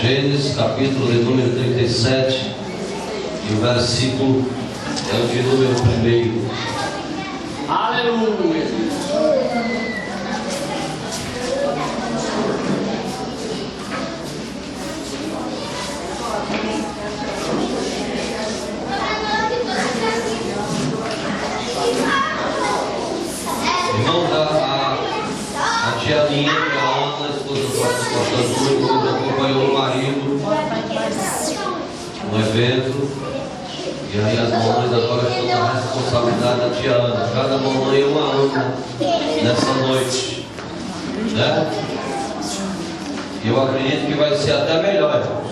Gênesis, capítulo de número 37, e o versículo é o de número 1. Aleluia! Irmãos, a tia Aninha, a Ana, a esposa do pastor Antônio, acompanhou o marido no evento. E aí as mamães agora estão na responsabilidade da tia Ana. Cada mamãe é uma Ana nessa noite, né? E eu acredito que vai ser até melhor, irmãos.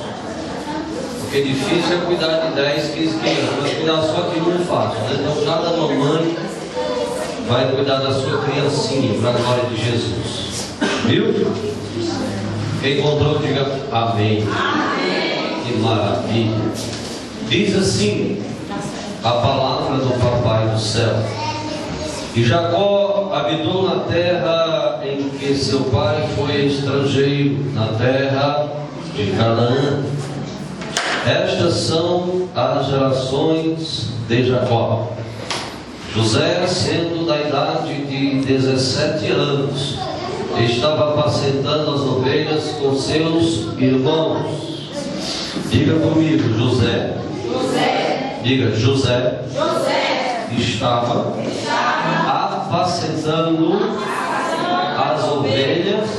Porque difícil é cuidar de 10, 15 crianças, mas cuidar só de um é fácil, né? Então cada mamãe vai cuidar da sua criancinha, para a glória de Jesus. Viu? Quem encontrou, diga amém. Amém. Que maravilha. Diz assim a palavra do Papai do céu: e Jacó habitou na terra em que seu pai foi estrangeiro, na terra de Canaã. Estas são as gerações de Jacó. José, sendo da idade de 17 anos, estava apacentando as ovelhas com seus irmãos. Diga comigo, José. Diga, José. Estava apacentando as ovelhas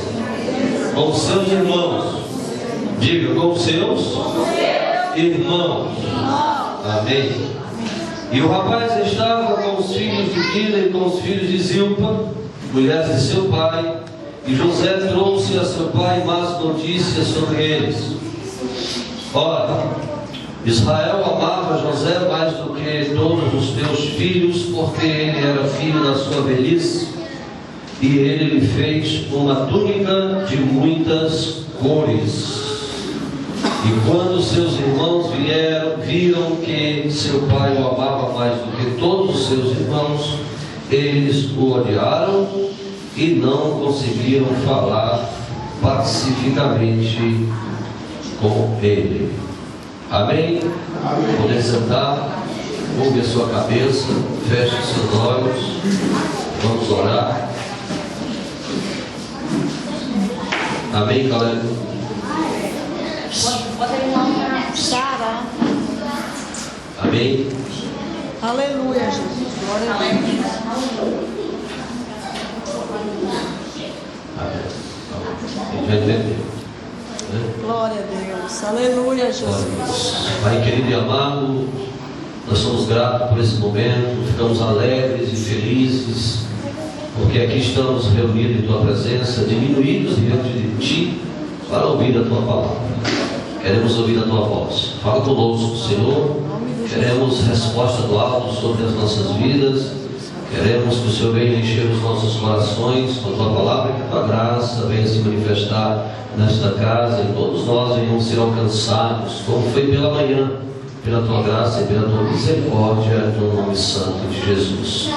com seus irmãos. Diga, com seus irmãos. Amém. E o rapaz estava com os filhos de Bila e com os filhos de Zilpa, mulheres de seu pai, e José trouxe a seu pai más notícias sobre eles. Ora, Israel amava José mais do que todos os teus filhos, porque ele era filho da sua velhice, e ele lhe fez uma túnica de muitas cores. E quando seus irmãos viram que seu pai o amava mais do que todos os seus irmãos, eles o odiaram e não conseguiram falar pacificamente com ele. Amém? Poder sentar, curve a sua cabeça, feche os seus olhos, vamos orar. Amém, galera? Sara. Amém? Aleluia, Jesus. Glória a Deus. Amém. A gente vai entender, né? Glória a Deus. Aleluia, Jesus. Pai querido e amado, nós somos gratos por esse momento, ficamos alegres e felizes, porque aqui estamos reunidos em Tua presença, diminuídos diante de Ti, para ouvir a Tua palavra. Queremos ouvir a Tua voz. Fala conosco, Senhor. Queremos resposta do alto sobre as nossas vidas. Queremos que o Senhor venha encher os nossos corações com a Tua palavra, que a Tua graça venha se manifestar nesta casa e todos nós venhamos ser alcançados, como foi pela manhã, pela Tua graça e pela Tua misericórdia, no nome santo de Jesus.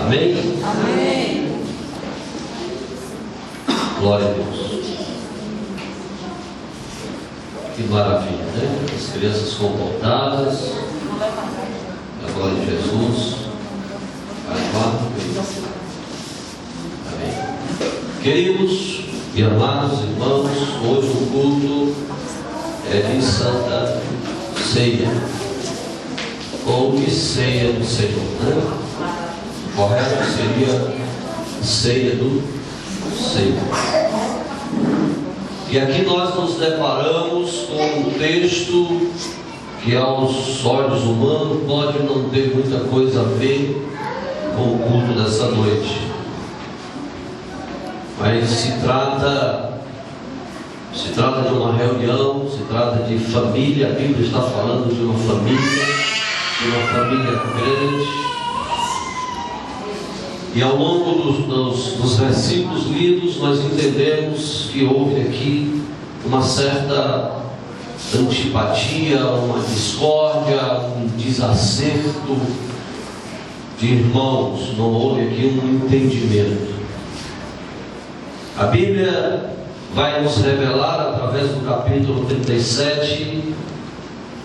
Amém? Amém. Glória a Deus. Que maravilha, né? As crianças comportadas. A glória de Jesus. Amém. Queridos e amados irmãos, hoje o culto é de Santa Ceia, ou de Ceia do Senhor, né? O correto seria Ceia do Senhor. E aqui nós nos deparamos com um texto que aos olhos humanos pode não ter muita coisa a ver com o culto dessa noite, mas se trata de uma reunião, se trata de família. A Bíblia está falando de uma família grande. E ao longo dos versículos lidos, nós entendemos que houve aqui uma certa antipatia, uma discórdia, um desacerto de irmãos. Não houve aqui um entendimento. A Bíblia vai nos revelar através do capítulo 37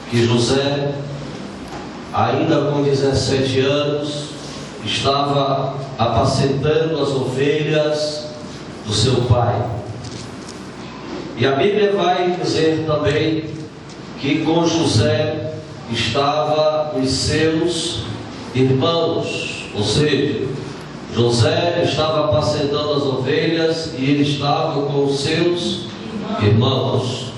que José, ainda com 17 anos, estava apacentando as ovelhas do seu pai. E a Bíblia vai dizer também que com José estava os seus irmãos, ou seja, José estava apacentando as ovelhas e ele estava com os seus irmãos.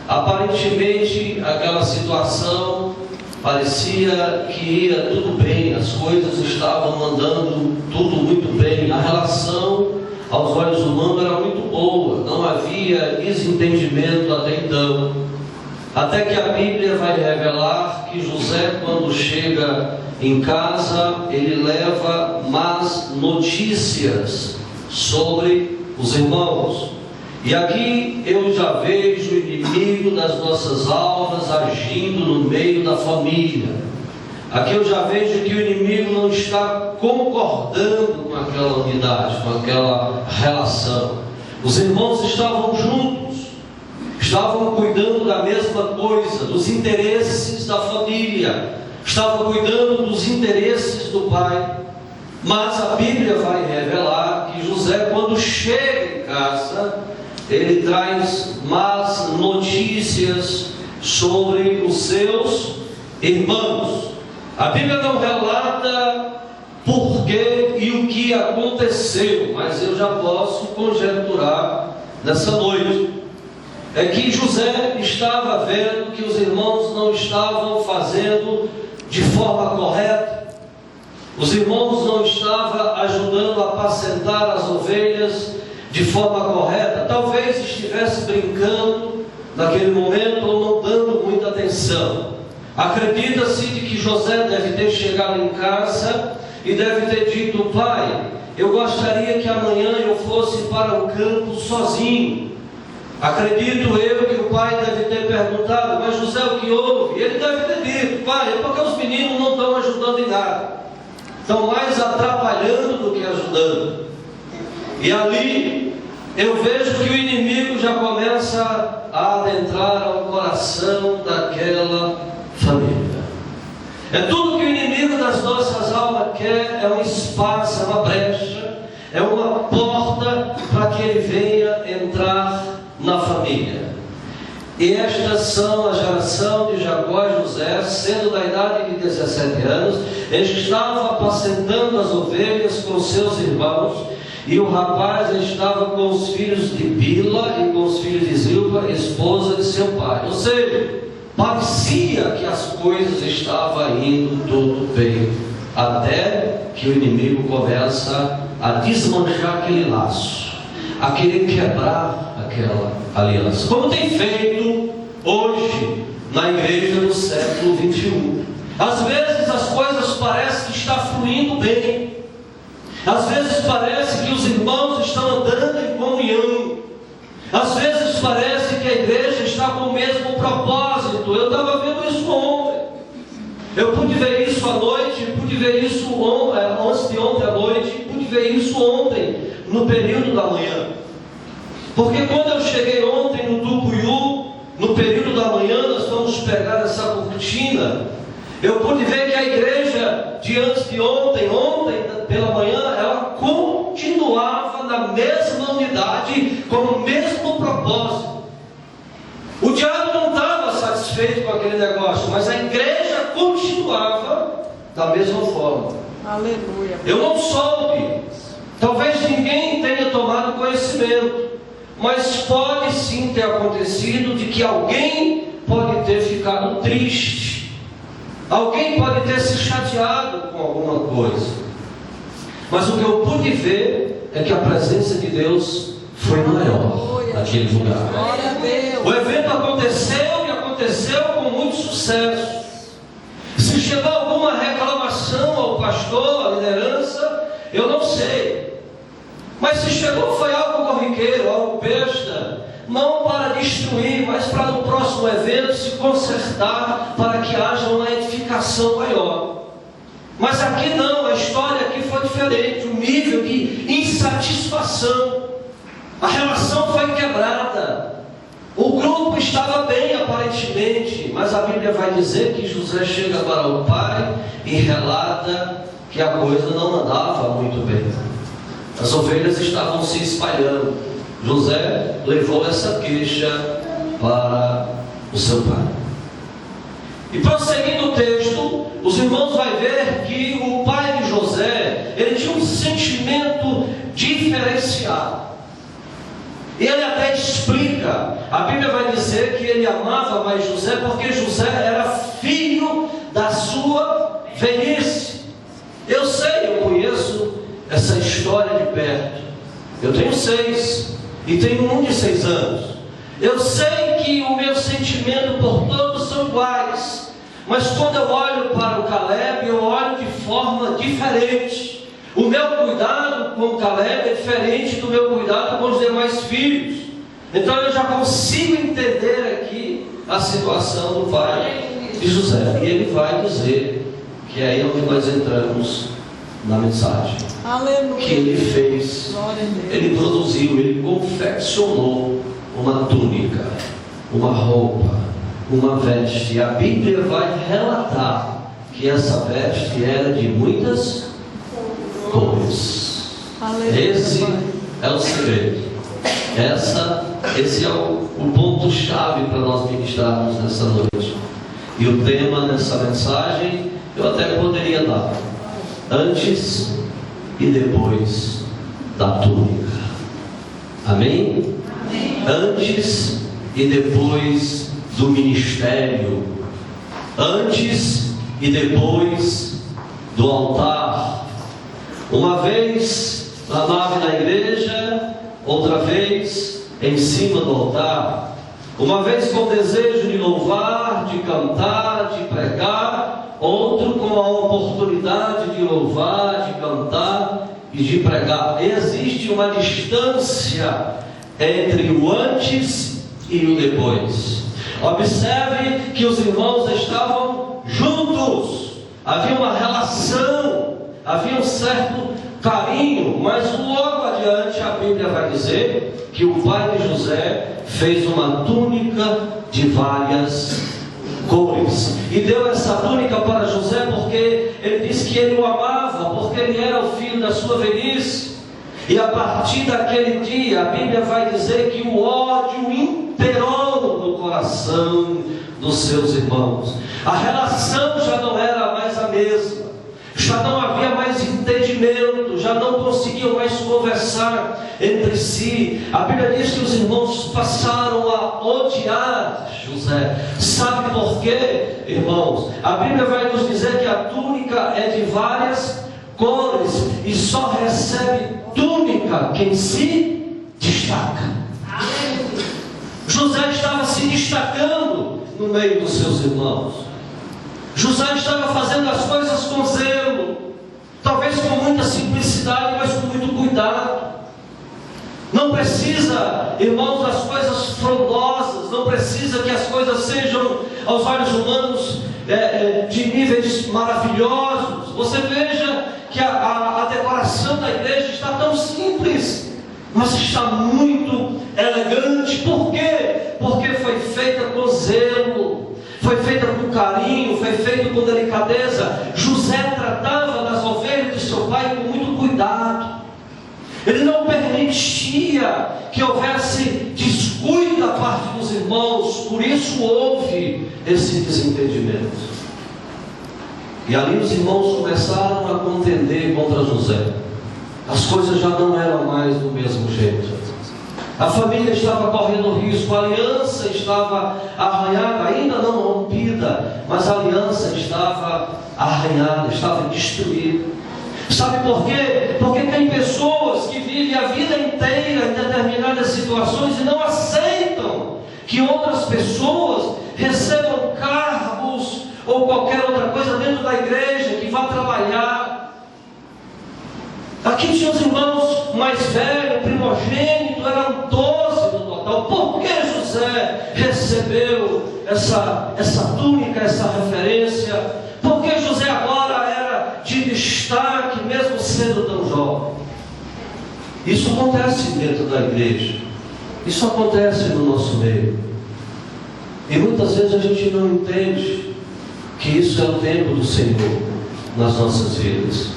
Aparentemente aquela situação parecia que ia tudo bem, as coisas estavam andando tudo muito bem, a relação aos olhos humanos era muito boa, não havia desentendimento até então, até que a Bíblia vai revelar que José, quando chega em casa, ele leva más notícias sobre os irmãos. E aqui eu já vejo o inimigo das nossas almas agindo no meio da família. Aqui eu já vejo que o inimigo não está concordando com aquela unidade, com aquela relação. Os irmãos estavam juntos, estavam cuidando da mesma coisa, dos interesses da família, estavam cuidando dos interesses do pai. Mas a Bíblia vai revelar que José, quando chega em casa, ele traz más notícias sobre os seus irmãos. A Bíblia não relata por que e o que aconteceu, mas eu já posso conjecturar nessa noite. É que José estava vendo que os irmãos não estavam fazendo de forma correta. Os irmãos não estavam ajudando a apacentar as ovelhas de forma correta. Talvez estivesse brincando naquele momento ou não dando muita atenção. Acredita-se de que José deve ter chegado em casa e deve ter dito: pai, eu gostaria que amanhã eu fosse para o campo sozinho. Acredito eu que o pai deve ter perguntado: mas José, o que houve? E ele deve ter dito: pai, é porque os meninos não estão ajudando em nada, estão mais atrapalhando do que ajudando. E ali eu vejo que o inimigo já começa a adentrar ao coração daquela família. É tudo que o inimigo das nossas almas quer, é um espaço, é uma brecha, é uma porta para que ele venha entrar na família. E estas são a geração de Jacó e José, sendo da idade de 17 anos, eles estavam apacentando as ovelhas com seus irmãos, e o rapaz estava com os filhos de Bila e com os filhos de Zilpa, esposa de seu pai. Ou seja, parecia que as coisas estavam indo tudo bem, até que o inimigo começa a desmanchar aquele laço, a querer quebrar aquela aliança, como tem feito hoje na igreja do século 21. Às vezes as coisas parecem que está fluindo bem, às vezes parece que os irmãos estão andando em comunhão, às vezes parece que a igreja está com o mesmo propósito. Eu estava vendo isso ontem, eu pude ver isso à noite, pude ver isso antes de ontem à noite, pude ver isso ontem no período da manhã. Porque quando eu cheguei ontem no Tucuiú, no período da manhã, nós vamos pegar essa cortina, eu pude ver que a igreja de antes de ontem pela manhã, ela continuava na mesma unidade, com o mesmo propósito. O diabo não estava satisfeito com aquele negócio, mas a igreja continuava da mesma forma. Aleluia. Eu não soube, talvez ninguém tenha tomado conhecimento, mas pode sim ter acontecido de que alguém pode ter ficado triste, alguém pode ter se chateado com alguma coisa, mas o que eu pude ver é que a presença de Deus foi maior naquele lugar. Glória a Deus. O evento aconteceu e aconteceu com muito sucesso. Se chegou alguma reclamação ao pastor, à liderança, eu não sei. Mas se chegou foi algo corriqueiro, algo besta, não para destruir, mas para no próximo evento se consertar, para que haja uma edificação maior. Mas aqui não, a história aqui foi diferente, um nível de insatisfação. A relação foi quebrada. O grupo estava bem aparentemente, mas a Bíblia vai dizer que José chega para o pai e relata que a coisa não andava muito bem. As ovelhas estavam se espalhando. José levou essa queixa para o seu pai. E prosseguindo o texto, os irmãos vão ver que o pai de José, ele tinha um sentimento diferenciado. E ele até explica, a Bíblia vai dizer que ele amava mais José, porque José era filho da sua velhice. Eu sei, eu conheço essa história de perto. Eu tenho 6 e tenho um de 6 anos. Eu sei que o meu sentimento por todos são iguais, mas quando eu olho para o Caleb, eu olho de forma diferente. O meu cuidado com o Caleb é diferente do meu cuidado com os demais filhos. Então eu já consigo entender aqui a situação do pai de José. E ele vai dizer que é aí onde nós entramos na mensagem. Aleluia. Que ele fez, Glória a Deus. ele produziu, ele confeccionou uma túnica, uma roupa, uma veste. E a Bíblia vai relatar que essa veste era de muitas cores. Aleluia. Esse é o segredo. Esse é o ponto-chave para nós ministrarmos nessa noite. E o tema dessa mensagem eu até poderia dar: antes e depois da túnica. Amém? Amém. Antes e depois do ministério. Antes e depois do altar. Uma vez amava na igreja, outra vez em cima do altar. Uma vez com desejo de louvar, de cantar, de pregar, outro com a oportunidade de louvar, de cantar e de pregar. Existe uma distância entre o antes e o depois. Observe que os irmãos estavam juntos, havia uma relação, havia um certo carinho, mas logo adiante a Bíblia vai dizer que o pai de José fez uma túnica de várias cores e deu essa túnica para José porque ele disse que ele o amava, porque ele era o filho da sua velhice. E a partir daquele dia a Bíblia vai dizer que o ódio imperou no coração dos seus irmãos. A relação já não era mais a mesma, já não havia mais entendimento, já não conseguiam mais conversar entre si. A Bíblia diz que os irmãos passaram a odiar José. Sabe por quê, irmãos? A Bíblia vai nos dizer que a túnica é de várias cores e só recebe túnica quem se destaca. José estava se destacando no meio dos seus irmãos. José estava fazendo as coisas com zelo, talvez com muita simplicidade, mas com muito cuidado. Não precisa, irmãos, das coisas frondosas, não precisa que as coisas sejam, aos olhos humanos, de níveis maravilhosos. Você veja que a decoração da igreja está tão simples, mas está muito elegante. Por quê? Porque foi feita com zelo, foi feita com carinho, foi feita com delicadeza. José tratava das ovelhas de seu pai com muito cuidado. Ele não permitia que houvesse descuido da parte dos irmãos, por isso houve esse desentendimento. E ali os irmãos começaram a contender contra José. As coisas já não eram mais do mesmo jeito. A família estava correndo risco, a aliança estava arranhada, ainda não rompida, mas a aliança estava arranhada, estava destruída. Sabe por quê? Porque tem pessoas que vivem a vida inteira em determinadas situações e não aceitam que outras pessoas recebam cargos ou qualquer outra coisa dentro da igreja, que vá trabalhar. Aqui tinha os irmãos mais velhos, primogênito, eram 12 no total. Por que José recebeu essa túnica, essa referência? Por que José agora era de destaque, mesmo sendo tão jovem? Isso acontece dentro da igreja. Isso acontece no nosso meio. E muitas vezes a gente não entende que isso é o tempo do Senhor nas nossas vidas.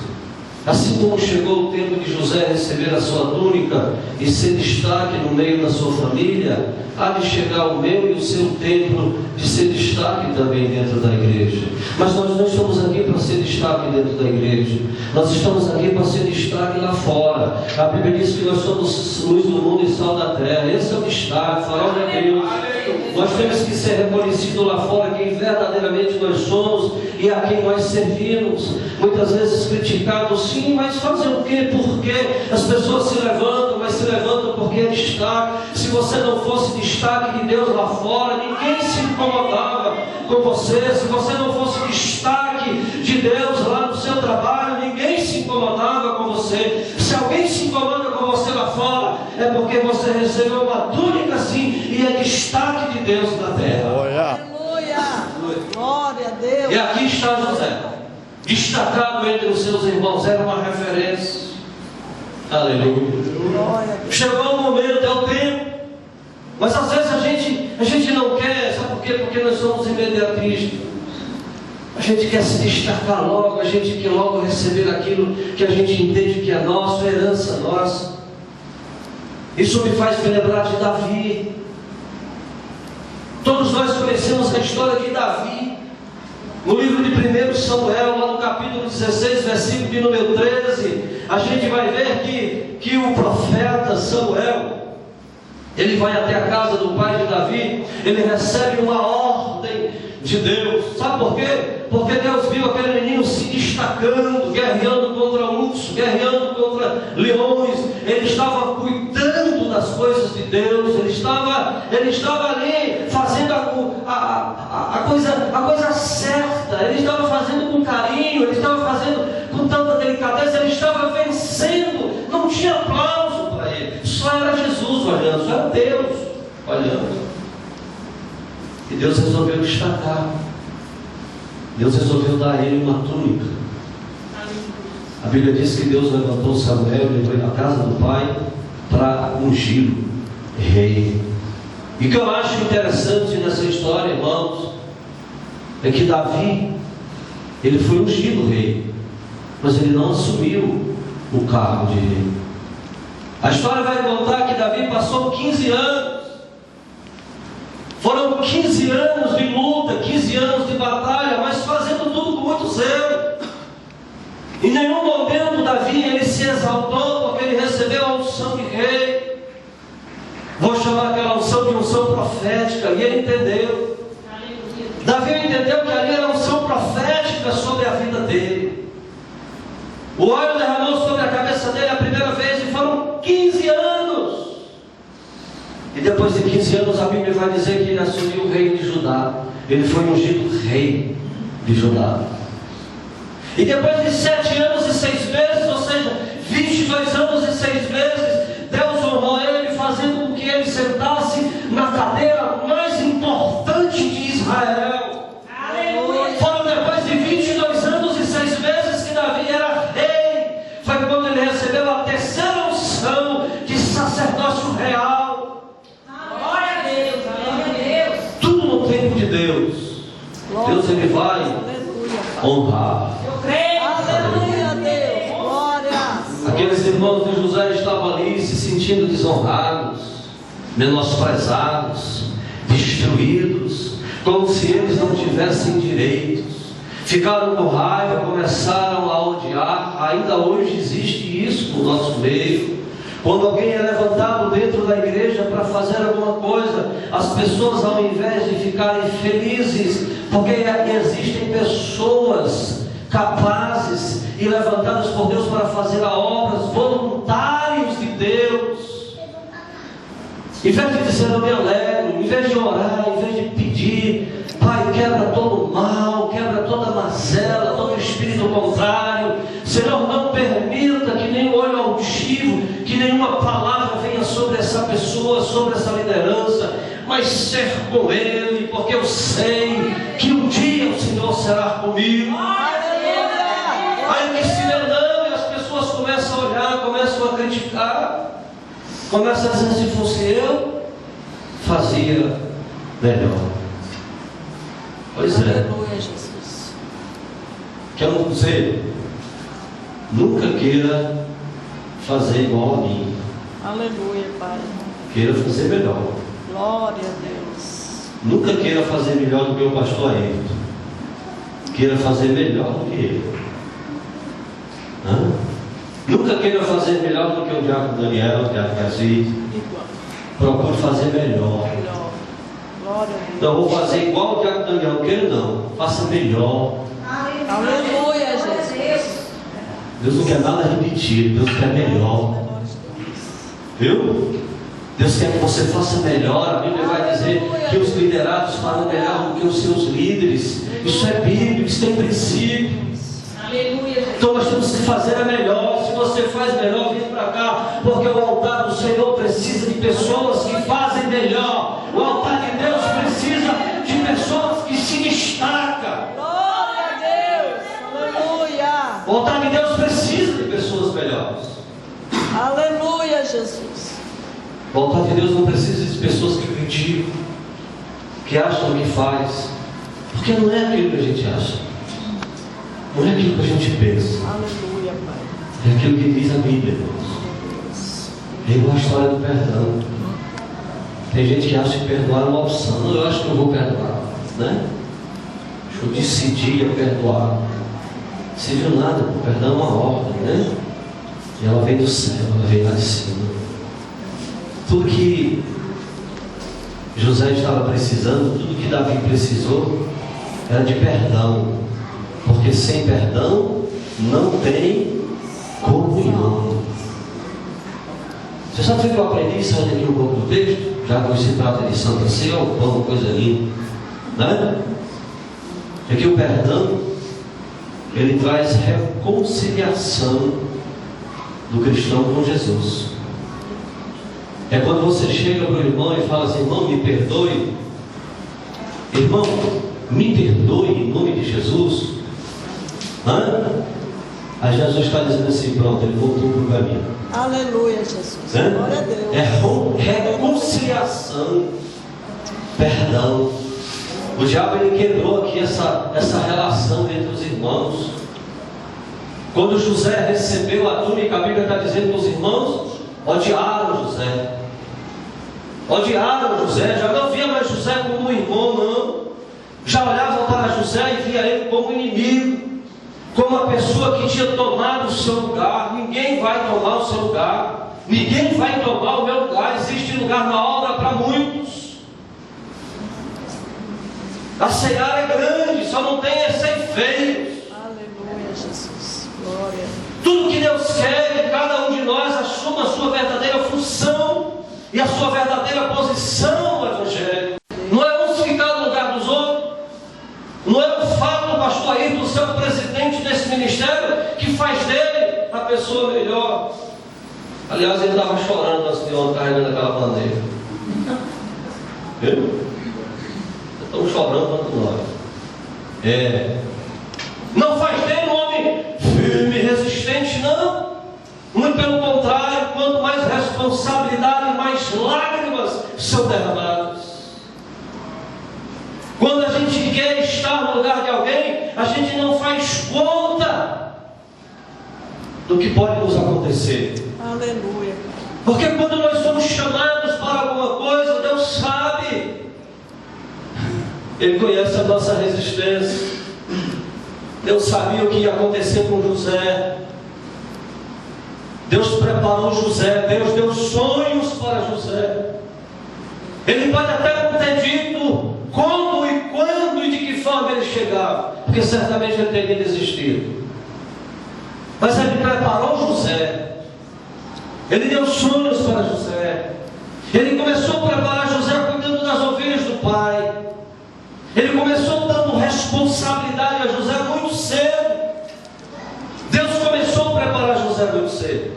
Assim como chegou o tempo de José receber a sua túnica e ser destaque no meio da sua família, há de chegar o meu e o seu tempo de ser destaque também dentro da igreja. Mas nós não estamos aqui para ser destaque dentro da igreja. Nós estamos aqui para ser destaque lá fora. A Bíblia diz que nós somos luz do mundo e sal da terra. Esse é o destaque, farol de Deus. Nós temos que ser reconhecidos lá fora quem verdadeiramente nós somos e a quem nós servimos. Muitas vezes criticados, sim, mas fazer o quê? Porque as pessoas se levantam, mas se levantam porque é destaque. Se você não fosse destaque de Deus lá fora, ninguém se incomodava com você. Se você não fosse destaque de Deus lá no seu trabalho, ninguém se incomodava com você. Se alguém se incomoda com você lá fora, é porque você recebeu uma túnica assim e é destaque de Deus na terra. Aleluia! Glória a Deus! E aqui está José, destacado entre os seus irmãos, era uma referência. Aleluia! Chegou o momento, é o tempo. Mas às vezes a gente não quer, sabe por quê? Porque nós somos imediatistas. A gente quer se destacar logo, a gente quer logo receber aquilo que a gente entende que é nosso, é herança nossa. Isso me faz me lembrar de Davi. Todos nós conhecemos a história de Davi. No livro de 1 Samuel, lá no capítulo 16, versículo de número 13, a gente vai ver que o profeta Samuel, ele vai até a casa do pai de Davi, ele recebe uma ordem de Deus. Sabe por quê? Porque Deus viu aquele menino se destacando, guerreando contra urso, guerreando contra leões. Ele estava cuidando das coisas de Deus. Ele estava ali fazendo a coisa certa. Ele estava fazendo com carinho, ele estava fazendo com tanta delicadeza. Ele estava vencendo. Não tinha aplauso para ele. Só era Jesus olhando, só era Deus olhando. E Deus resolveu destacar. Deus resolveu dar a ele uma túnica. A Bíblia diz que Deus levantou Samuel e levou ele à casa do pai para ungí-lo rei. E o que eu acho interessante nessa história, irmãos, é que Davi, ele foi ungido rei, mas ele não assumiu o cargo de rei. A história vai contar que Davi passou 15 anos. Foram 15 anos de luta, 15 anos de batalha, mas fazendo tudo com muito zelo. Em nenhum momento Davi ele se exaltou, porque ele recebeu a unção de rei. Vou chamar aquela unção de unção profética, e ele entendeu. Davi entendeu que ali era unção profética sobre a vida dele. O óleo derramou sobre a cabeça dele a primeira vez e foram 15 anos. E depois de 15 anos a Bíblia vai dizer que ele assumiu o reino de Judá. Ele foi ungido rei de Judá. E depois de 7 anos e 6 meses, ou seja, 22 anos e 6 meses, Deus honrou ele, fazendo com que ele sentasse na cadeira mais importante de Israel. Aleluia. Foram depois de 22 anos e 6 meses que Davi era rei. Foi quando ele recebeu a terceira unção de sacerdócio real. De Deus, Deus ele vai honrar. Aleluia, Deus, glória. Aqueles irmãos de José estavam ali se sentindo desonrados, menosprezados, destruídos, como se eles não tivessem direitos. Ficaram com raiva, começaram a odiar. Ainda hoje existe isso no nosso meio. Quando alguém é levantado dentro da igreja para fazer alguma coisa, as pessoas, ao invés de ficarem felizes, porque existem pessoas capazes e levantadas por Deus para fazer a obras, voluntários de Deus, em vez de dizer eu me alegro, em vez de orar, em vez de pedir, Pai, quebra todo o mal, quebra toda a mazela, todo espírito contrário. Senhor, não permita que nenhum olho altivo, que nenhuma palavra venha sobre essa pessoa, sobre essa liderança, mas ser com ele, porque eu sei que um dia o Senhor será comigo. Aí que se não, e as pessoas começam a olhar, começam a criticar. Começa a dizer: se fosse eu, fazia melhor. Pois é. Aleluia, Jesus. Quer um conselho? Nunca queira fazer igual a mim. Aleluia, Pai. Queira fazer melhor. Glória a Deus. Nunca queira fazer melhor do que o pastor Ayrton. Queira fazer melhor do que ele. Nunca queira fazer melhor do que o diácono Daniel, o diácono Garcia. Procure fazer melhor. Glória a Deus. Então eu vou fazer igual o diácono Daniel. Queira não. Faça melhor. Aleluia, Jesus. Deus não quer nada repetido. Deus quer melhor. Viu? Deus quer que você faça melhor. A Bíblia vai dizer que os liderados farão melhor do que os seus líderes. Isso é bíblico, isso tem princípio. Então nós temos que fazer a melhor. Se você faz melhor, vem para cá, porque o altar do Senhor precisa de pessoas que fazem melhor. O altar de Deus precisa de pessoas que se destacam. Glória a Deus. Aleluia. O altar de Deus precisa de pessoas melhores. Aleluia, Jesus. O altar de Deus não precisa de pessoas que criticam, que acham que faz, porque não é aquilo que a gente acha, não é aquilo que a gente pensa, Aleluia, Pai. é aquilo que diz a Bíblia, irmãos. É igual a história do perdão. Tem gente que acha que perdoar é uma opção. Não, eu acho que eu vou perdoar, né? Deixa eu decidir a perdoar. Decidiu nada, o perdão é uma ordem, né? E ela vem do céu, ela vem lá de cima. Tudo que José estava precisando, tudo que Davi precisou, era de perdão. Porque sem perdão não tem comunhão. Você sabe o que eu aprendi saindo aqui um pouco do texto? Já que se trata de Santa Ceia, o pão, coisa linda, né? É que o perdão, ele traz reconciliação do cristão com Jesus. É quando você chega para o irmão e fala assim: irmão, me perdoe. Irmão, me perdoe em nome de Jesus. Aí Jesus está dizendo assim: pronto, ele voltou para o caminho. Aleluia, Jesus. Glória a Deus. É reconciliação, perdão. O diabo ele quebrou aqui essa relação entre os irmãos. Quando José recebeu a túnica, a Bíblia está dizendo que os irmãos odiaram José. Odiaram José, já não via mais José como um irmão, não. Já olhavam para José e via ele como inimigo, como a pessoa que tinha tomado o seu lugar. Ninguém vai tomar o seu lugar, ninguém vai tomar o meu lugar. Existe lugar na obra para muitos. A seara é grande, só não tem ceifeiros. Aleluia, Jesus. Glória. Tudo que Deus quer é que cada um de nós assuma a sua verdadeira função e a sua verdadeira posição no Evangelho. Não é uns ficar no lugar dos outros. Não é o fato do pastor Ayrton ser o presidente desse ministério que faz dele a pessoa melhor. Aliás, ele estava chorando assim, carregando aquela bandeira. Viu? Estamos chorando quanto nós. Não faz dele um homem firme, resistente, não. Muito pelo contrário, quanto mais responsabilidade, mais lágrimas são derramadas. Quando a gente quer estar no lugar de alguém, a gente não faz conta do que pode nos acontecer. Aleluia. Porque quando nós somos chamados para alguma coisa, Deus sabe. Ele conhece a nossa resistência. Deus sabia o que ia acontecer com José. Deus preparou José. Deus deu sonhos para José. Ele pode até não ter dito como e quando e de que forma ele chegava, porque certamente ele teria desistido. Mas ele preparou José. Ele deu sonhos para José. Ele começou a preparar José cuidando das ovelhas do pai. Ele começou dando responsabilidade a José muito cedo. Deus começou a preparar José muito cedo.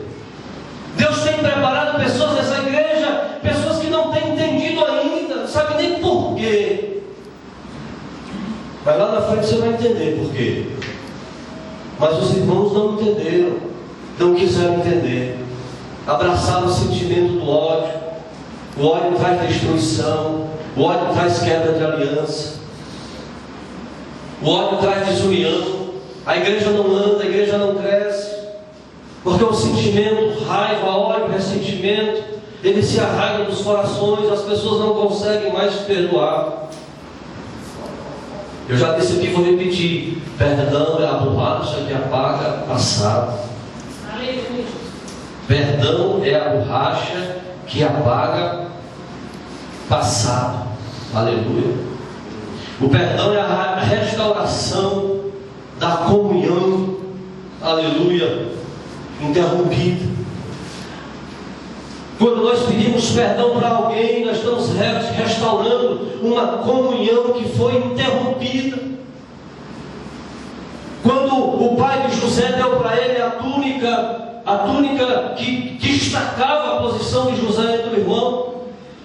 Deus tem preparado pessoas nessa igreja, pessoas que não têm entendido ainda, não sabem nem porquê. Mas lá na frente você vai entender porquê. Mas os irmãos não entenderam, não quiseram entender. abraçar o sentimento do ódio. O ódio traz destruição, o ódio traz quebra de aliança, o ódio traz desunião. A igreja não anda, a igreja não cresce, porque o sentimento, raiva, ódio, ressentimento, ele se arraiga dos corações, as pessoas não conseguem mais perdoar. Eu já disse aqui, vou repetir: perdão é a borracha que apaga passado. Perdão é a borracha que apaga passado. Aleluia. O perdão é a restauração da comunhão, aleluia, interrompida. Quando nós pedimos perdão para alguém, nós estamos restaurando uma comunhão que foi interrompida. Quando o pai de José deu para ele a túnica que destacava a posição de José e do irmão,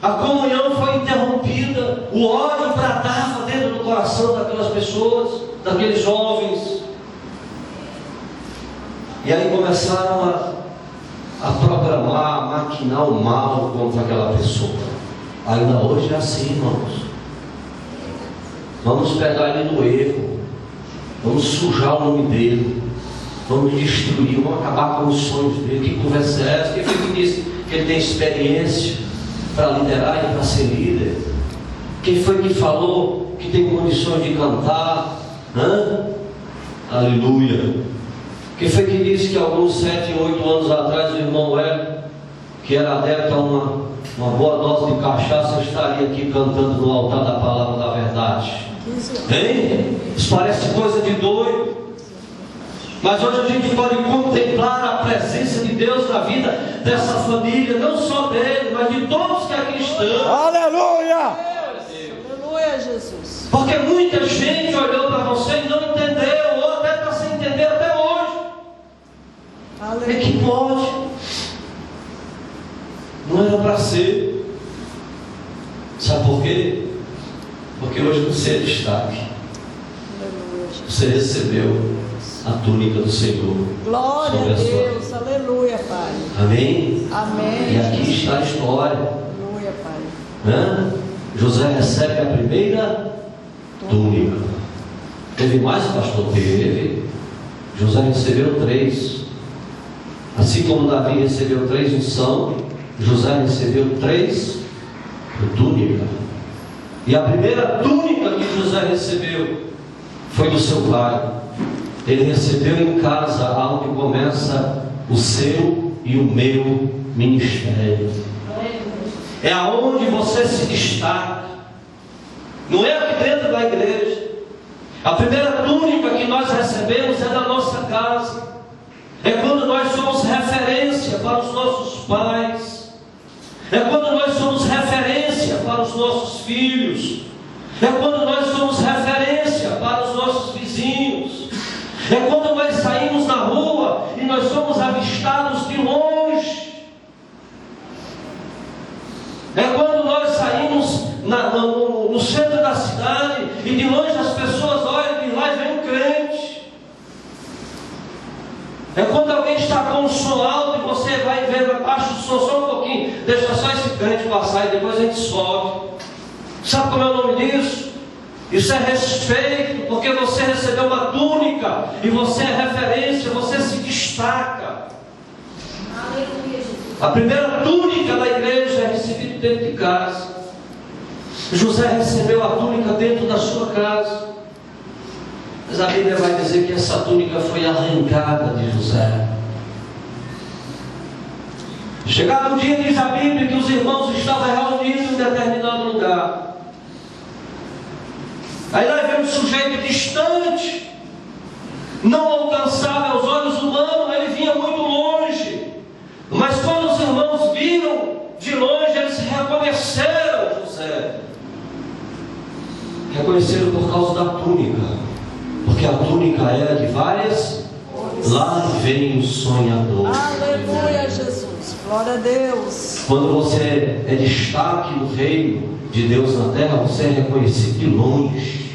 a comunhão foi interrompida. O ódio bradava dentro do coração daquelas pessoas, daqueles jovens. E aí começaram a programar, a maquinar o mal contra aquela pessoa. Ainda hoje é assim, irmãos. Vamos pegar ele no erro, vamos sujar o nome dele, vamos destruir, vamos acabar com os sonhos dele. Que conversa é essa? Quem foi que disse que ele tem experiência para liderar e para ser líder? Quem foi que falou que tem condições de cantar? Aleluia. Quem foi que disse que alguns 7, 8 anos atrás o irmão Hélio, que era adepto a uma boa dose de cachaça, estaria aqui cantando no altar da palavra da verdade? Hein? Isso parece coisa de doido. Mas hoje a gente pode contemplar a presença de Deus na vida dessa família, não só dele, mas de todos que aqui estão. Aleluia! Aleluia, Jesus. Porque muita gente olhou para você e não entendeu, ou até está sem entender até hoje. Aleluia. É que pode. Não era para ser. Sabe por quê? Porque hoje você é destaque. Aleluia, Jesus. Você recebeu a túnica do Senhor. Glória a Deus, aleluia, Pai. Amém? Amém. E aqui está a história. Aleluia, Pai. José recebe a primeira túnica. Teve mais, pastor? Teve. José recebeu 3. Assim como Davi recebeu 3 unção, José recebeu 3 túnicas. E a primeira túnica que José recebeu foi do seu pai. Ele recebeu em casa, aonde começa o seu e o meu ministério. É aonde você se destaca. Não é aqui dentro da igreja. A primeira túnica que nós recebemos é da nossa casa. É quando nós somos referência para os nossos pais. É quando nós somos referência para os nossos filhos. É quando nós somos referência para os nossos vizinhos. É quando nós saímos na rua e nós somos avistados de longe. É quando nós saímos no centro da cidade e de longe as pessoas olham e de lá vem um crente. É quando alguém está com o som alto e você vai ver abaixo do som só um pouquinho, deixa só esse crente passar e depois a gente sobe. Sabe como é o nome disso? Isso é respeito, porque você recebeu uma túnica e você é referência, você se destaca. A primeira túnica da igreja é recebida dentro de casa. José recebeu a túnica dentro da sua casa. Mas a Bíblia vai dizer que essa túnica foi arrancada de José. Chegado um dia, diz a Bíblia, que os irmãos estavam reunidos em determinado lugar. Aí lá vem um sujeito distante, não alcançável aos olhos humanos, ele vinha muito longe. Mas quando os irmãos viram de longe, eles reconheceram José. Reconheceram por causa da túnica. Porque a túnica era de várias. Lá vem o sonhador. Aleluia, Jesus. Glória a Deus. Quando você é destaque no reino de Deus na terra, você é reconhecido de longe.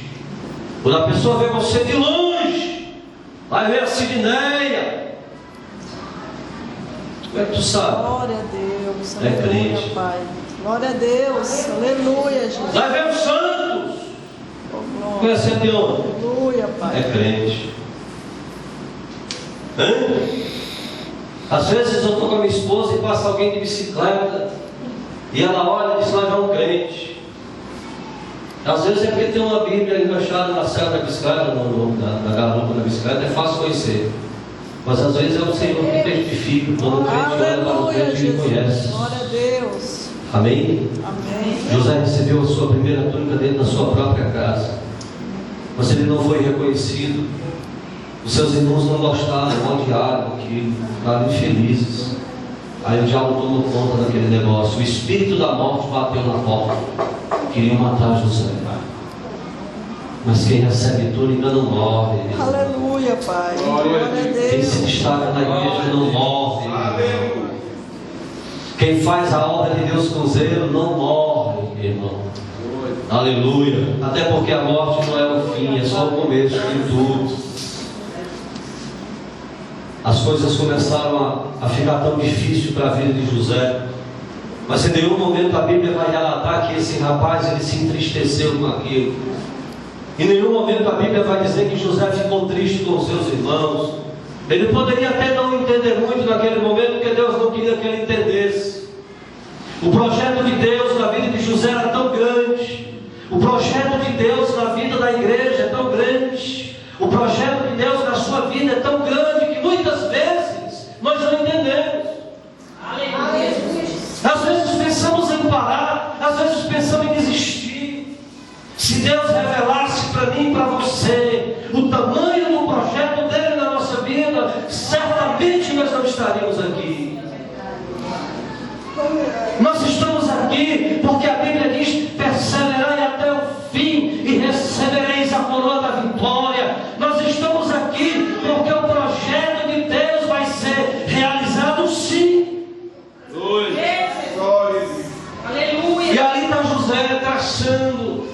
Quando a pessoa vê você de longe, vai ver a Sidneia. Como é que tu sabe? Glória a Deus. É Aleluia, crente. Pai. Glória a Deus. Aleluia, Jesus. Vai ver os santos. Oh, glória. Conhece de onde? Aleluia, Pai. É crente. Hã? Às vezes eu estou com a minha esposa e passa alguém de bicicleta e ela olha e diz: lá vai um crente. Às vezes é porque tem uma Bíblia encaixada na sela da bicicleta, na garupa da bicicleta, é fácil conhecer. Mas às vezes é o Senhor que testifica, quando o crente olha para o crente e conhece. Glória a Deus. Amém? Amém. José recebeu a sua primeira túnica dentro da sua própria casa, mas ele não foi reconhecido. Os seus irmãos não gostaram, odiaram aquilo, ficaram infelizes. Aí o diabo tomou conta daquele negócio. O espírito da morte bateu na porta. Queriam matar José. Mas quem recebe túnica não morre. Aleluia, Pai. Glória a Deus. Quem se destaca na igreja não morre. Quem faz a obra de Deus com zelo não morre, irmão. Aleluia. Até porque a morte não é o fim, é só o começo de tudo. As coisas começaram a ficar tão difíceis para a vida de José. Mas em nenhum momento a Bíblia vai relatar que esse rapaz ele se entristeceu com aquilo. Em nenhum momento a Bíblia vai dizer que José ficou triste com os seus irmãos. Ele poderia até não entender muito naquele momento, porque Deus não queria que ele entendesse. O projeto de Deus na vida de José era tão grande. O projeto de Deus na vida da igreja é tão grande. O projeto de Deus na sua vida é tão grande que muitas vezes nós não entendemos. Aleluia. Às vezes pensamos em parar, às vezes pensamos em desistir. Se Deus revelasse para mim e para você o tamanho do projeto dele na nossa vida, certamente nós não estaríamos aqui. Nós estamos aqui porque a Bíblia diz: perseverai até o fim e recebereis a coroa da vitória. Nós estamos aqui porque o projeto de Deus vai ser realizado sim. Aleluia. E ali está José traçando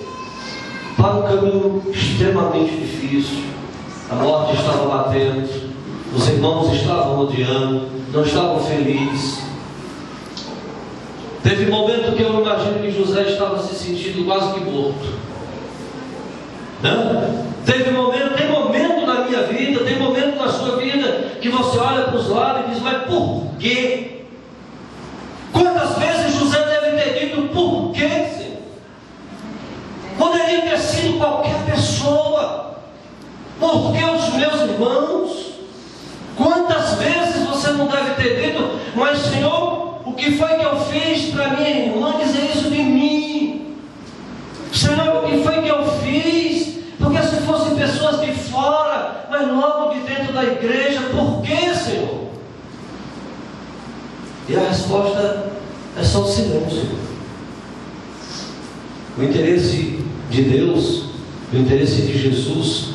para um caminho extremamente difícil. A morte estava batendo, os irmãos estavam odiando, não estavam felizes. Teve um momento que eu imagino que José estava se sentindo quase que morto. Tem momento na minha vida, tem momento na sua vida que você olha para os lados e diz: mas por quê? Quantas vezes José deve ter dito por quê, Senhor? Poderia ter sido qualquer pessoa. Por que os meus irmãos? Quantas vezes você não deve ter dito: mas Senhor, o que foi que eu fiz para minha irmã dizer isso de mim? Senhor, o que foi que eu fiz? Porque se fossem pessoas de fora, mas logo de dentro da igreja, por que, Senhor? E a resposta é só o silêncio. O interesse de Deus, o interesse de Jesus,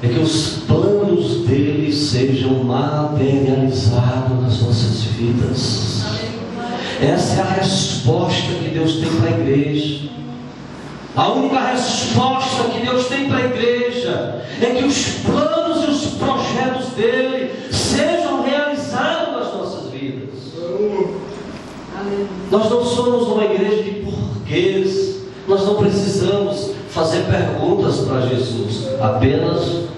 é que os planos dele sejam materializados nas nossas vidas. Essa é a resposta que Deus tem para a igreja. A única resposta que Deus tem para a igreja é que os planos e os projetos dele sejam realizados nas nossas vidas. Nós não somos uma igreja de porquês. Nós não precisamos fazer perguntas para Jesus, apenas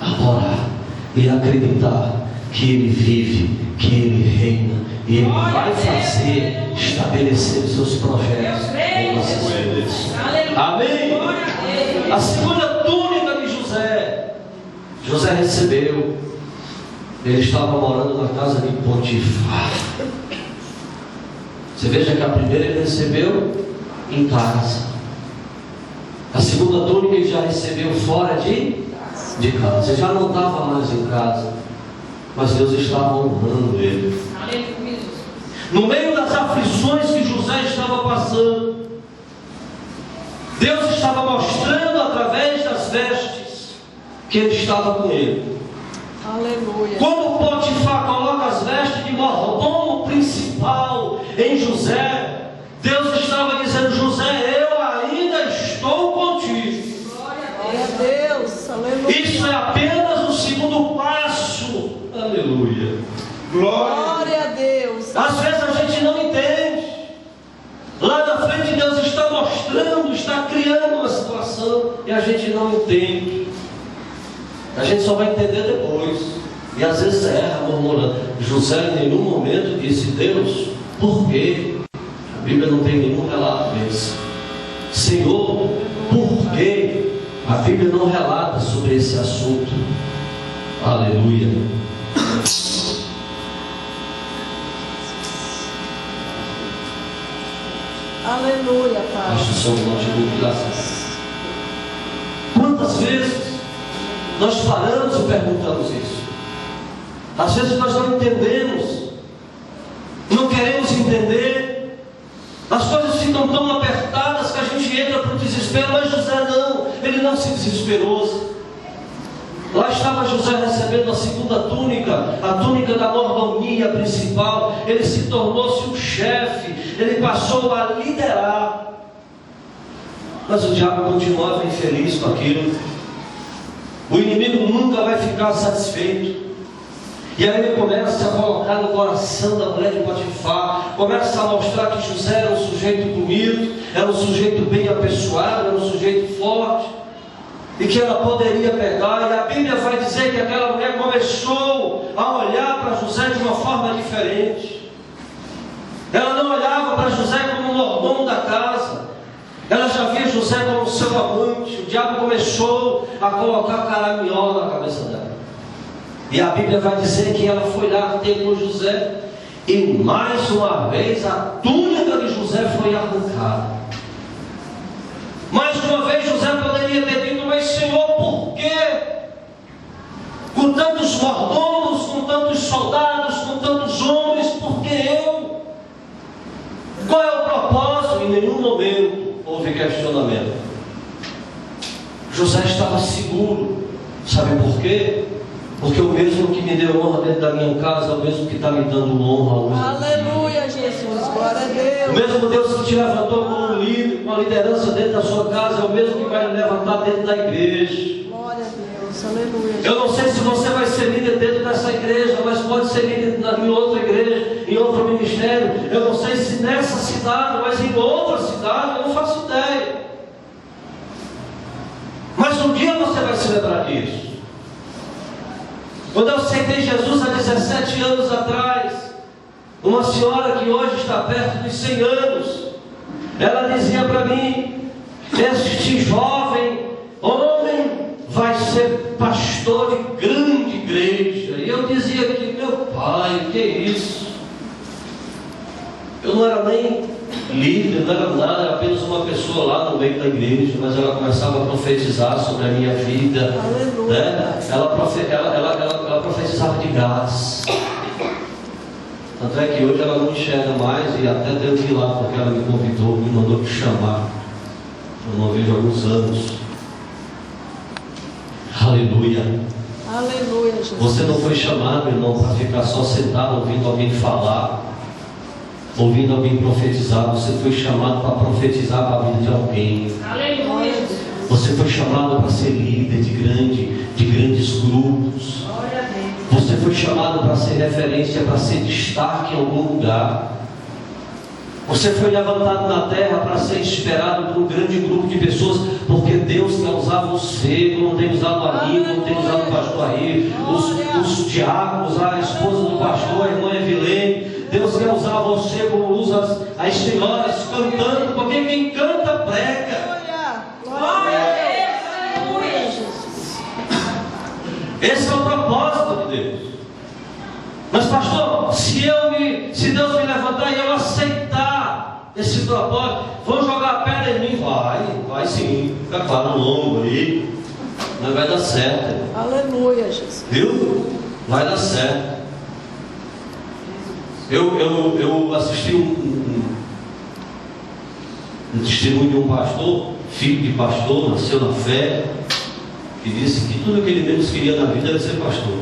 adorar e acreditar que Ele vive, que Ele reina e Ele vai fazer estabelecer os seus projetos em nossas vidas. Amém? A segunda túnica de José, José recebeu. Ele estava morando na casa de Potifar. Você veja que a primeira ele recebeu em casa. A segunda túnica ele já recebeu fora de casa. Ele já não estava mais em casa, mas Deus estava honrando ele. No meio das aflições que José estava passando, Deus estava mostrando através das vestes que ele estava com ele. Aleluia. Quando Potifar coloca as vestes de mordomo principal em José, Deus estava dizendo: José, eu ainda estou contigo. Glória a Deus. Aleluia. Isso é apenas o segundo passo. Aleluia. Glória a Deus. e a gente não entende. A gente só vai entender depois. E às vezes erra murmurando. José em nenhum momento disse: Deus, por quê? A Bíblia não tem nenhum relato desse. Senhor, por quê? A Bíblia não relata sobre esse assunto. Aleluia. Aleluia, Pai. Acho só um notebook, graças. Quantas vezes nós paramos e perguntamos isso? Às vezes nós não entendemos, não queremos entender, as coisas ficam tão apertadas que a gente entra para o desespero. Mas José não, ele não se desesperou. Lá estava José recebendo a segunda túnica, a túnica da mordomia principal. Ele se tornou-se o chefe, ele passou a liderar. Mas o diabo continuava infeliz com aquilo. O inimigo nunca vai ficar satisfeito. E aí ele começa a colocar no coração da mulher de Potifar, começa a mostrar que José era um sujeito bonito, era um sujeito bem apessoado, era um sujeito forte, e que ela poderia pegar. E a Bíblia vai dizer que aquela mulher começou a olhar para José de uma forma diferente. Ela não olhava para José como mordomo da casa, ela já via José como seu amante. O diabo começou a colocar caraminhola na cabeça dela. E a Bíblia vai dizer que ela foi lá ter com José, e mais uma vez a túnica de José foi arrancada. Mais uma vez José poderia ter dito: mas Senhor, por quê? Com tantos mordomos, com tantos soldados, com tantos homens, por que eu? Qual é o propósito? Em nenhum momento houve questionamento. José estava seguro. Sabe por quê? Porque o mesmo que me deu honra dentro da minha casa é o mesmo que está me dando honra hoje. Aleluia, Jesus, glória a Deus. O mesmo Deus que te levantou como um líder, com a liderança dentro da sua casa, é o mesmo que vai me levantar dentro da igreja. Glória a Deus, aleluia. Eu não sei se você vai ser líder dentro dessa igreja, mas pode ser líder em outra igreja, em outro ministério. Eu não sei se nessa cidade, mas em outra cidade, eu não faço ideia. Mas um dia você vai se lembrar disso. Quando eu aceitei Jesus há 17 anos atrás, uma senhora que hoje está perto dos 100 anos, ela dizia para mim: este jovem homem vai ser pastor de grande igreja. E eu dizia que, meu pai, que é isso? Eu não era nem líder, não era nada, era apenas uma pessoa lá no meio da igreja. Mas ela começava a profetizar sobre a minha vida, né? Ela profetizava de graça. Tanto é que hoje ela não enxerga mais, e até devo ir lá porque ela me convidou, me mandou me chamar. Eu não vejo há alguns anos. Aleluia. Aleluia, Jesus. Você não foi chamado, irmão, para ficar só sentado ouvindo alguém falar, ouvindo alguém profetizar. Você foi chamado para profetizar para a vida de alguém. Aleluia. Você foi chamado para ser líder de grandes grupos. Você foi chamado para ser referência, para ser destaque em algum lugar. Você foi levantado na terra para ser esperado por um grande grupo de pessoas, porque Deus quer usar você, não tem usado a mim, não tem usado o pastor aí, os diáconos, a esposa do pastor, a irmã Evilene. Deus quer usar você como usa as senhoras cantando, porque quem canta prega. Glória a Deus. Aleluia, Jesus. Esse é o propósito de Deus. Mas pastor, se Deus me levantar e eu aceitar esse propósito, vão jogar a pedra em mim? Vai sim, fica claro no longo aí, mas vai dar certo. Aleluia, Jesus. Viu? Vai dar certo. Eu assisti um testemunho de um pastor, filho de pastor, nasceu na fé, que disse que tudo que ele menos queria na vida era ser pastor,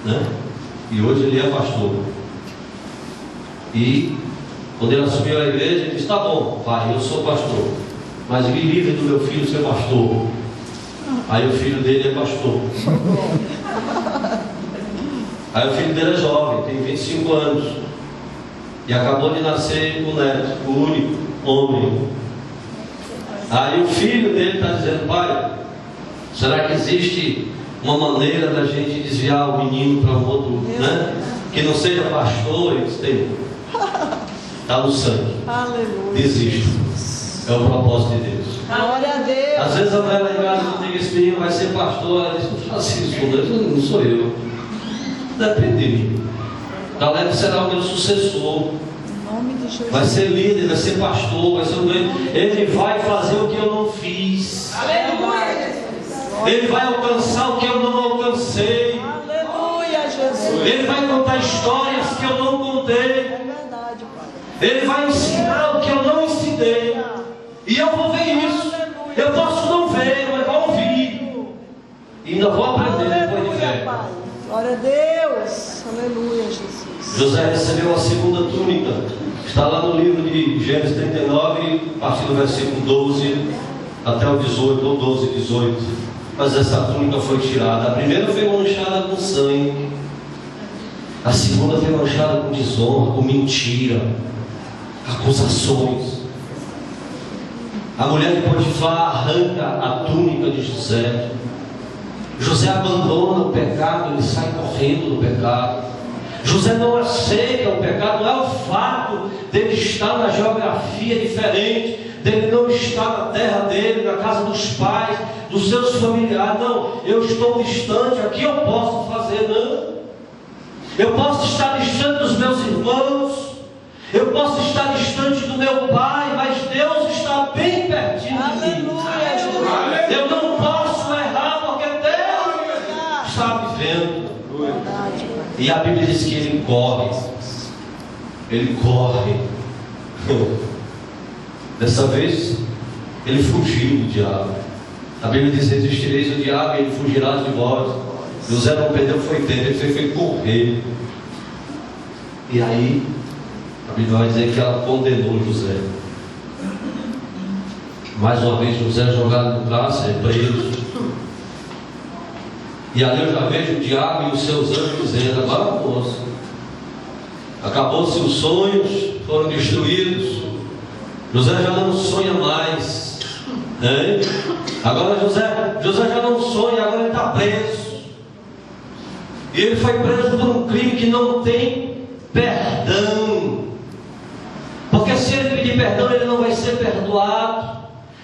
né? E hoje ele é pastor. E quando ele assumiu a igreja, ele disse: tá bom, pai, eu sou pastor, mas me livre do meu filho ser pastor. Aí o filho dele é pastor. Aí o filho dele é jovem, tem 25 anos, e acabou de nascer o neto, o único homem. Aí o filho dele está dizendo: pai, será que existe uma maneira da gente desviar o menino para um outro, né? Que não seja pastor? Ele disse: tem. Está no sangue. Aleluia. Desista. É o propósito de Deus. Glória a Deus. Às vezes a mulher lá em casa não tem: esse menino vai ser pastor. Ela diz: não faça isso com Deus, não sou eu. Depende de mim. Caleb será o meu sucessor. Em nome de Jesus. Vai ser líder, vai ser pastor, vai ser o ele vai fazer o que eu não fiz. Aleluia. Ele vai alcançar o que eu não alcancei. Aleluia, Jesus. Ele vai contar histórias que eu não contei. É verdade, Pai. Ele vai ensinar o que eu não ensinei. E eu vou ver isso. Eu posso não ver, mas vou ouvir. E ainda vou aprender depois de Aleluia, ver. Pai. Glória a Deus. Aleluia, Jesus. José recebeu a segunda túnica. Está lá no livro de Gênesis 39, a partir do versículo 12 até o 18, ou 12, 18. Mas essa túnica foi tirada. A primeira foi manchada com sangue. A segunda foi manchada com desonra, com mentira, acusações. A mulher de Potifar arranca a túnica de José. José abandona o pecado, ele sai correndo do pecado. José não aceita o pecado, não é o fato dele estar na geografia diferente, dele não estar na terra dele, na casa dos pais, dos seus familiares. Não, eu estou distante, aqui eu posso fazer, não. Eu posso estar distante dos meus irmãos, eu posso estar distante do meu pai, mas Deus está bem pertinho de mim. Aleluia, Jesus. Eu não posso errar, porque Deus está me vendo. Verdade, Pai. E a Bíblia diz que ele corre. Ele corre. Dessa vez, ele fugiu do diabo. A Bíblia diz: resistireis o diabo e ele fugirá de vós. José não perdeu, foi tempo, ele foi correr. E aí, a Bíblia vai dizer que ela condenou José. Mais uma vez, José é jogado no cárcere, preso. E ali eu já vejo o diabo e os seus anjos dizendo: agora, moço, acabou-se os sonhos, foram destruídos. José já não sonha mais, né? Agora José já não sonha, agora ele está preso. E ele foi preso por um crime que não tem perdão. Porque se ele pedir perdão, ele não vai ser perdoado.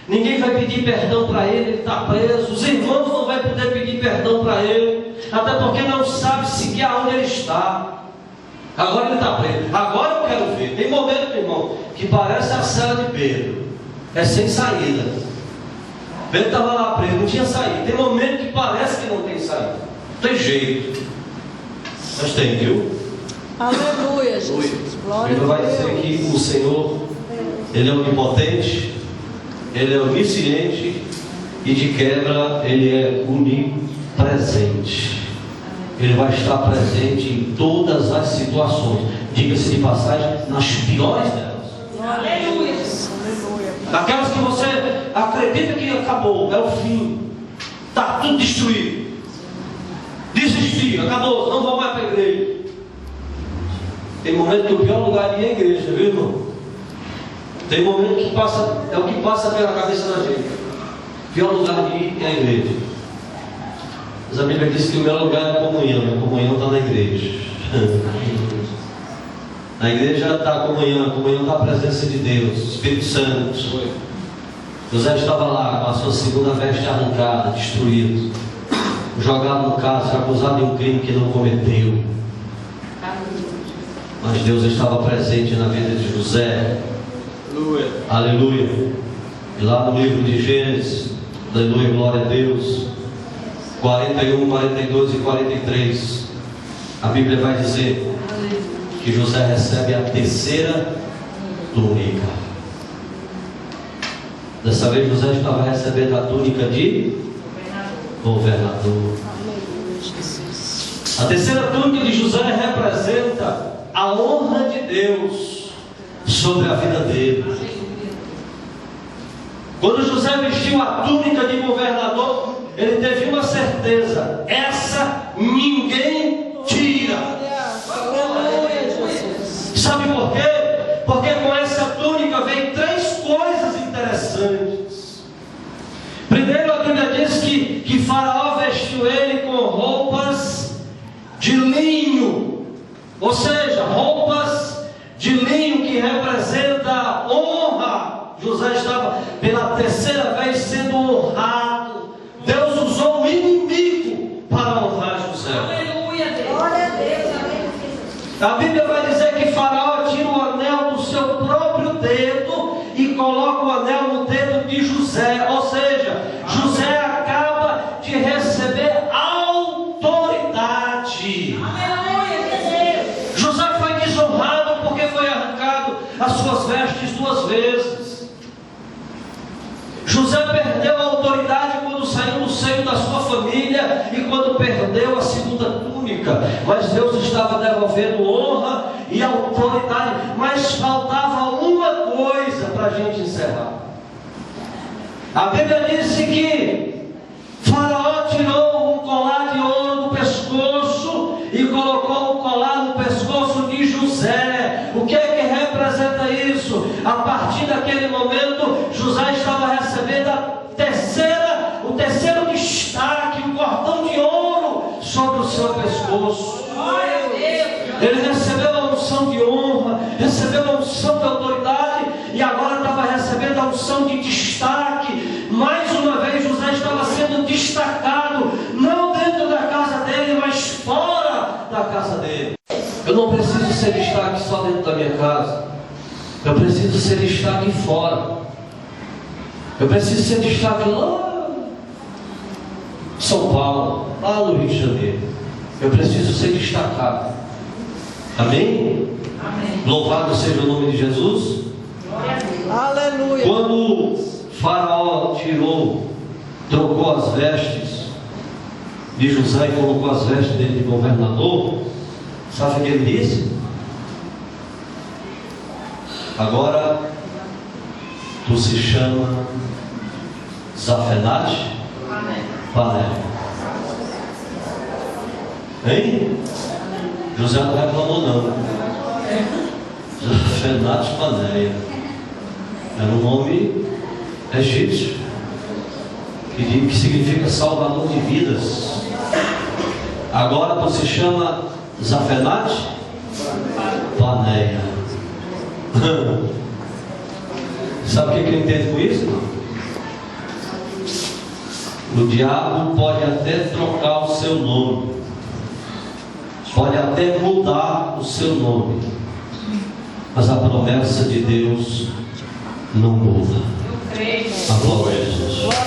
Ninguém vai pedir perdão para ele está preso. Os irmãos não vão poder pedir perdão para ele, até porque não sabe sequer aonde ele está. Agora ele está preso. Agora eu quero ver. Tem momento, meu irmão, que parece a cela de Pedro. É sem saída. Pedro estava lá preso, não tinha saída. Tem momento que parece que não tem saída. Não tem jeito. Mas tem, viu? Aleluia, Jesus. Glória Ele a vai dizer Deus. que o Senhor, Ele é onipotente, Ele é onisciente e de quebra Ele é onipresente. Ele vai estar presente em todas as situações, diga-se de passagem, nas piores delas. Aleluia. Aleluia. Aquelas que você acredita que acabou, é o fim, está tudo destruído, desistir, acabou, não vou mais para a igreja. Tem momento que o pior lugar é a igreja, viu, irmão? Tem momento que passa, é o que passa pela cabeça da gente. O pior lugar de ir é a igreja. Mas a Bíblia diz que o melhor lugar é a comunhão. E a comunhão está na igreja. Na igreja está a comunhão está a presença de Deus, Espírito Santo. José estava lá com a sua segunda veste arrancada, destruído, jogado no cárcere, acusado de um crime que não cometeu. Mas Deus estava presente na vida de José. Aleluia. Aleluia. E lá no livro de Gênesis, aleluia, glória a Deus, 41, 42 e 43, a Bíblia vai dizer que José recebe a terceira túnica. Dessa vez José estava recebendo a túnica de governador. A terceira túnica de José representa a honra de Deus sobre a vida dele. Quando José vestiu a túnica de governador, ele teve uma certeza: essa ninguém tira. Sabe por quê? Porque com essa túnica vem três coisas interessantes. Primeiro, a Bíblia diz que Faraó vestiu ele com roupas de linho, ou seja, roupas de linho que representa a honra. José estava pela terceira vez sendo honrado. Deus usou o inimigo para honrar José. Aleluia, Deus. Glória a Deus. A Bíblia vai dizer que Faraó tira o anel do seu próprio dedo e coloca o anel no dedo de José. Ou seja, José acaba de receber autoridade. José foi desonrado porque foi arrancado as suas vestes 2 vezes. José perdeu a autoridade quando saiu do seio da sua família e quando perdeu a segunda túnica. Mas Deus estava devolvendo honra e autoridade. Mas faltava uma coisa para a gente encerrar. A Bíblia disse que Faraó tirou um colar de ouro do pescoço e colocou o colar no pescoço de José. O que é que representa isso? A partir daquele momento, José estava recebendo o terceiro destaque, o cordão de ouro sobre o seu pescoço. Ele recebeu a unção de honra, recebeu a unção de autoridade e agora estava recebendo a unção de destaque. Mais uma vez José estava sendo destacado, não dentro da casa dele, mas fora da casa dele. Eu não preciso ser destaque só dentro da minha casa, eu preciso ser destaque fora. Eu preciso ser destaque lá em São Paulo, lá no Rio de Janeiro. Eu preciso ser destacado. Amém? Amém. Louvado seja o nome de Jesus. Aleluia. Quando Faraó trocou as vestes de José e colocou as vestes dele de governador, sabe o que ele disse? Agora tu se chama Zafenate Paneia. Hein? José não reclamou não. Zafenate Paneia era um nome egípcio que significa salvador de vidas. Agora tu se chama Zafenate Paneia. Sabe o que eu entendo com isso? O diabo pode até trocar o seu nome, pode até mudar o seu nome, mas a promessa de Deus não muda. A glória a Jesus. Glória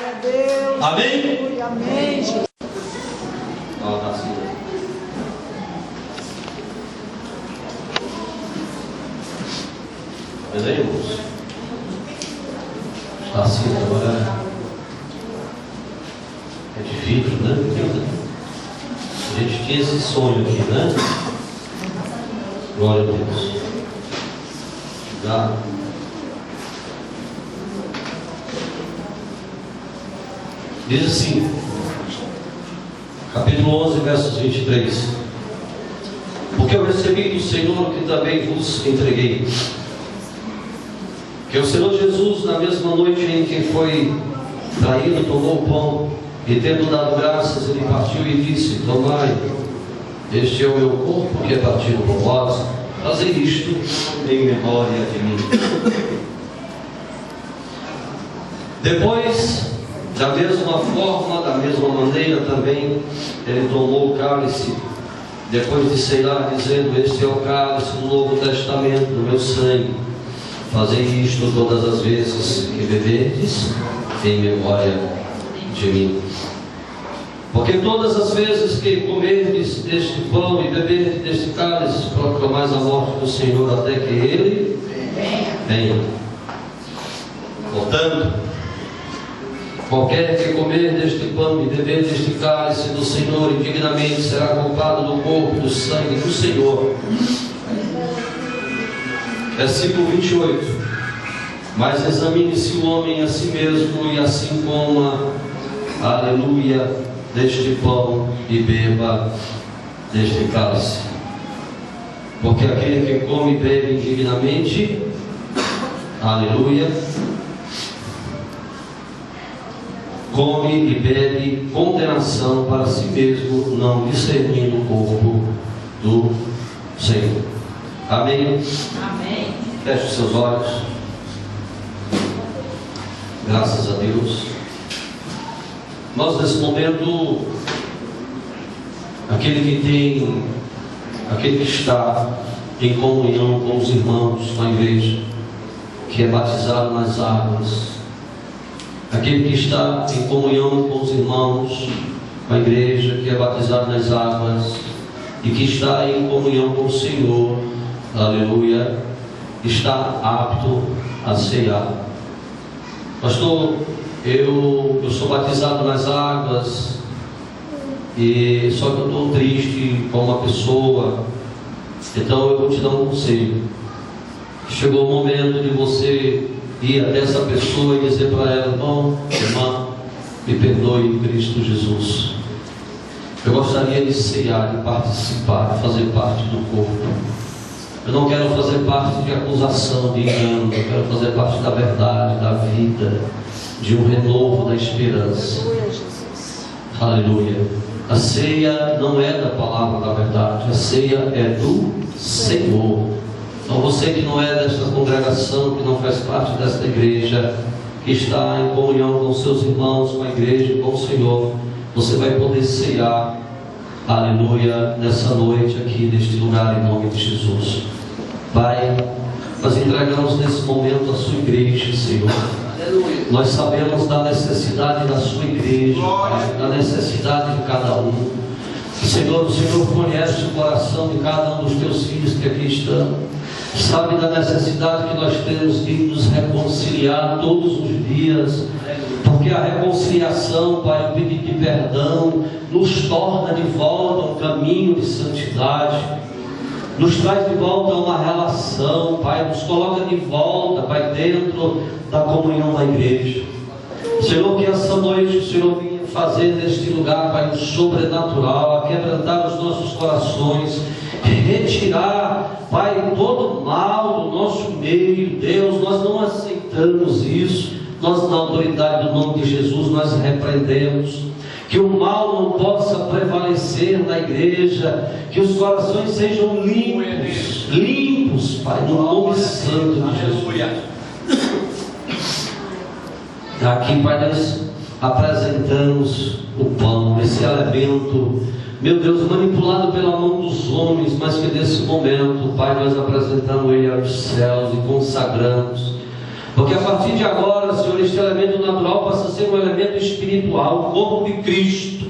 a Deus. Amém? Amém, Jesus. Ó, tá assim. Mas aí, irmãos, está assim agora. É de vidro, né? A gente tinha esse sonho aqui, né? Glória a Deus. Dá. Diz assim, capítulo 11, versos 23. Porque eu recebi do Senhor que também vos entreguei, que o Senhor Jesus, na mesma noite em que foi traído, tomou o pão e, tendo dado graças, ele partiu e disse: tomai, este é o meu corpo que é partido por vós, fazei isto em memória de mim. Depois, da mesma forma, da mesma maneira também, ele tomou o cálice, depois de ceiar, dizendo: este é o cálice do Novo Testamento, do meu sangue. Fazei isto todas as vezes que beberdes, em memória de mim. Porque todas as vezes que comerdes deste pão e beberdes deste cálice, proclamais a morte do Senhor até que Ele venha. Portanto, qualquer que comer deste pão e beber deste cálice do Senhor indignamente será culpado do corpo, do sangue do Senhor. Versículo 28. Mas examine-se o homem a si mesmo, e assim coma, aleluia, deste pão e beba deste cálice. Porque aquele que come e bebe indignamente, aleluia, come e bebe condenação para si mesmo, não discernindo o corpo do Senhor. Amém? Amém. Feche os seus olhos. Graças a Deus. Nós nesse momento, aquele que está em comunhão com os irmãos, com a igreja, que é batizado nas águas, aquele que está em comunhão com os irmãos, com a igreja, que é batizado nas águas e que está em comunhão com o Senhor, aleluia, está apto a ceiar. Pastor, eu sou batizado nas águas, e só que eu estou triste com uma pessoa, então eu vou te dar um conselho. Chegou o momento de você ir até essa pessoa e dizer para ela: irmão, irmã, me perdoe em Cristo Jesus. Eu gostaria de ceiar, de participar, de fazer parte do corpo. Eu não quero fazer parte de acusação, de engano. Eu quero fazer parte da verdade, da vida, de um renovo da esperança. Aleluia. A ceia não é da palavra da verdade, a ceia é do Senhor. Então você que não é desta congregação, que não faz parte desta igreja, que está em comunhão com seus irmãos, com a igreja, com o Senhor, você vai poder ceiar, aleluia, nessa noite aqui, neste lugar, em nome de Jesus. Pai, nós entregamos nesse momento a sua igreja, Senhor. Nós sabemos da necessidade da sua igreja, Pai, da necessidade de cada um. Senhor, o Senhor conhece o coração de cada um dos teus filhos que aqui estão. Sabe da necessidade que nós temos de nos reconciliar todos os dias, porque a reconciliação, Pai, o pedido de perdão, nos torna de volta um caminho de santidade, nos traz de volta uma relação, Pai, nos coloca de volta, Pai, dentro da comunhão da igreja. Senhor, que essa noite o Senhor vinha fazer neste lugar, Pai, o sobrenatural, a quebrantar os nossos corações, retirar, Pai, todo o mal do nosso meio. Deus, nós não aceitamos isso. Nós, na autoridade do nome de Jesus, nós repreendemos que o mal não possa prevalecer na igreja, que os corações sejam limpos, Pai, no nome santo de Jesus. Aqui, Pai, nós apresentamos o pão, esse elemento, meu Deus, manipulado pela mão dos homens, mas que nesse momento, Pai, nós apresentamos ele aos céus e consagramos, porque a partir de agora, Senhor, este elemento natural passa a ser um elemento espiritual, o corpo de Cristo,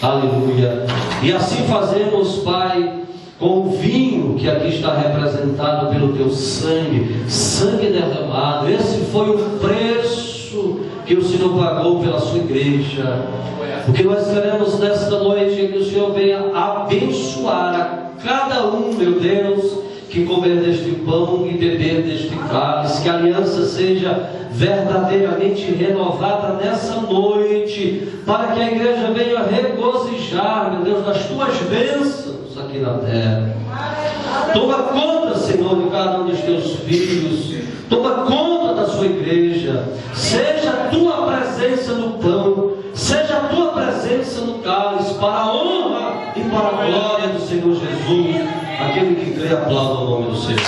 aleluia. E assim fazemos, Pai, com o vinho que aqui está representado pelo teu sangue, sangue derramado. Esse foi o preço que o Senhor pagou pela sua igreja. O que nós queremos nesta noite é que o Senhor venha abençoar a cada um, meu Deus, que comer deste pão e beber deste cálice, que a aliança seja verdadeiramente renovada nessa noite, para que a igreja venha regozijar, meu Deus, das tuas bênçãos aqui na terra. Toma conta, Senhor, de cada um dos teus filhos, toma conta da sua igreja, seja a tua presença no pão, seja a tua presença no cálice, para a honra e para a glória do Senhor Jesus. Aquele que crê, aplauda o nome do Senhor.